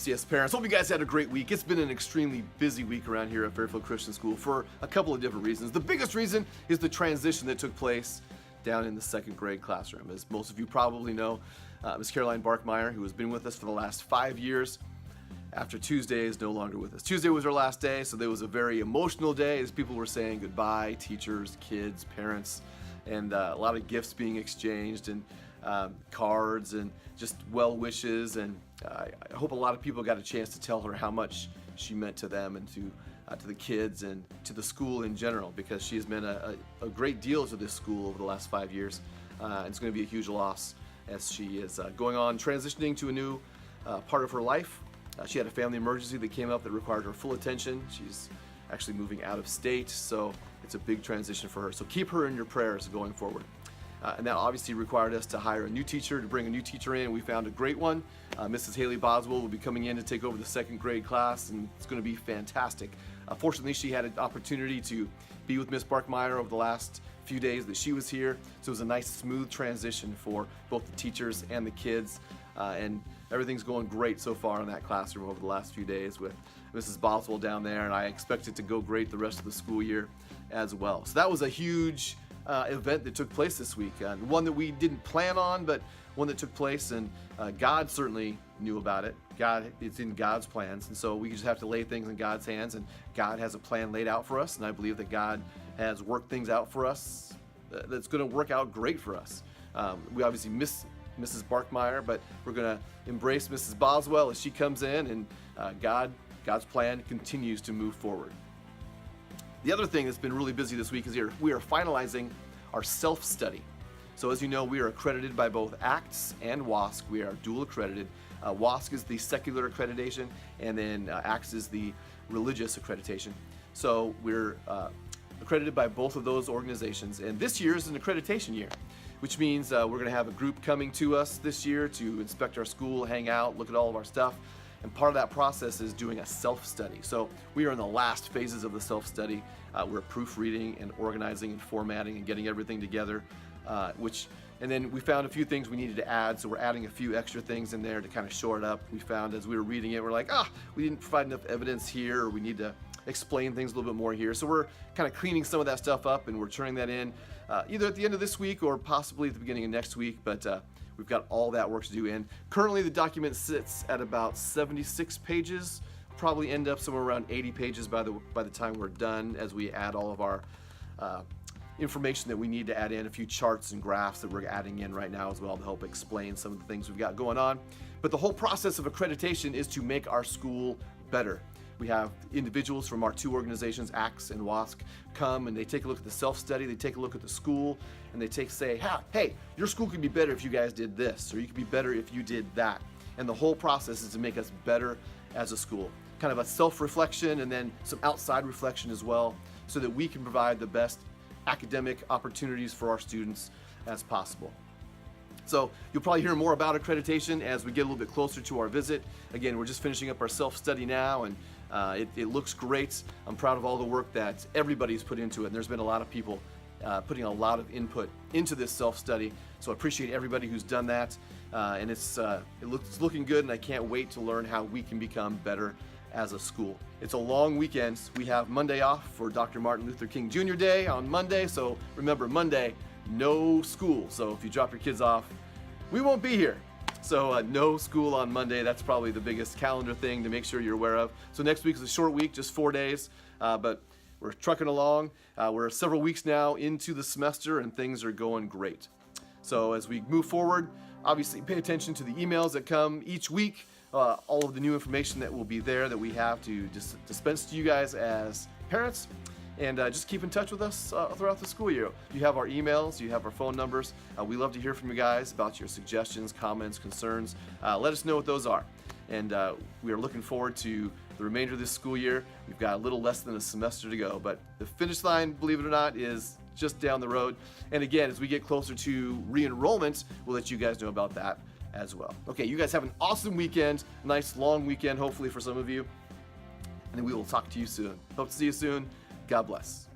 FCS parents? Hope you guys had a great week. It's been an extremely busy week around here at Fairfield Christian School for a couple of different reasons. The biggest reason is the transition that took place down in the second grade classroom. As most of you probably know, Ms. Caroline Barkmeyer, who has been with us for the last 5 years, after Tuesday is no longer with us. Tuesday was her last day, so there was a very emotional day as people were saying goodbye, teachers, kids, parents, and a lot of gifts being exchanged and cards and just well wishes. And I hope a lot of people got a chance to tell her how much she meant to them and to the kids and to the school in general, because she has meant a great deal to this school over the last 5 years. And it's going to be a huge loss as she is going on, transitioning to a new part of her life. She had a family emergency that came up that required her full attention. She's actually moving out of state, so it's a big transition for her. So keep her in your prayers going forward. And that obviously required us to hire a new teacher, to bring a new teacher in. We found a great one. Mrs. Haley Boswell will be coming in to take over the second grade class, and it's going to be fantastic. Fortunately, she had an opportunity to be with Miss Barkmeyer over the last few days that she was here, so it was a nice, smooth transition for both the teachers and the kids. And everything's going great so far in that classroom over the last few days with Mrs. Boswell down there, and I expect it to go great the rest of the school year as well. So that was a huge event that took place this week, one that we didn't plan on, but one that took place, and God certainly knew about it. It's in God's plans, and so we just have to lay things in God's hands, and God has a plan laid out for us, and I believe that God has worked things out for us that's going to work out great for us. We obviously miss Mrs. Barkmeyer, but we're going to embrace Mrs. Boswell as she comes in, and God's plan continues to move forward. The other thing that's been really busy this week is we are finalizing our self-study. So as you know, we are accredited by both ACTS and WASC. We are dual accredited. WASC is the secular accreditation, and then ACTS is the religious accreditation. So we're accredited by both of those organizations, and this year is an accreditation year, which means we're going to have a group coming to us this year to inspect our school, hang out, look at all of our stuff. And part of that process is doing a self-study. So we are in the last phases of the self-study. We're proofreading and organizing and formatting and getting everything together, and then we found a few things we needed to add, so we're adding a few extra things in there to kind of shore it up. We found as we were reading it, we're like, we didn't provide enough evidence here, or we need to explain things a little bit more here. So we're kind of cleaning some of that stuff up, and we're turning that in either at the end of this week or possibly at the beginning of next week, but we've got all that work to do. And currently the document sits at about 76 pages, probably end up somewhere around 80 pages by the time we're done, as we add all of our information that we need to add in, a few charts and graphs that we're adding in right now as well to help explain some of the things we've got going on. But the whole process of accreditation is to make our school better. We have individuals from our two organizations, ACTS and WASC, come and they take a look at the self-study, they take a look at the school, and they say, hey, your school could be better if you guys did this, or you could be better if you did that. And the whole process is to make us better as a school. Kind of a self-reflection and then some outside reflection as well, so that we can provide the best academic opportunities for our students as possible. So you'll probably hear more about accreditation as we get a little bit closer to our visit. Again, we're just finishing up our self-study now, and it looks great. I'm proud of all the work that everybody's put into it, and there's been a lot of people putting a lot of input into this self-study. So I appreciate everybody who's done that, and it's looking good, and I can't wait to learn how we can become better as a school. It's a long weekend. We have Monday off for Dr. Martin Luther King Jr. Day on Monday, so remember, Monday, no school. So if you drop your kids off, we won't be here. So no school on Monday. That's probably the biggest calendar thing to make sure you're aware of. So next week is a short week, just 4 days, but we're trucking along. We're several weeks now into the semester, and things are going great. So as we move forward, obviously pay attention to the emails that come each week, all of the new information that will be there that we have to dispense to you guys as parents. And just keep in touch with us throughout the school year. You have our emails, you have our phone numbers. We love to hear from you guys about your suggestions, comments, concerns. Let us know what those are. And we are looking forward to the remainder of this school year. We've got a little less than a semester to go, but the finish line, believe it or not, is just down the road. And again, as we get closer to re-enrollment, we'll let you guys know about that as well. Okay, you guys have an awesome weekend, nice long weekend, hopefully for some of you. And we will talk to you soon. Hope to see you soon. God bless.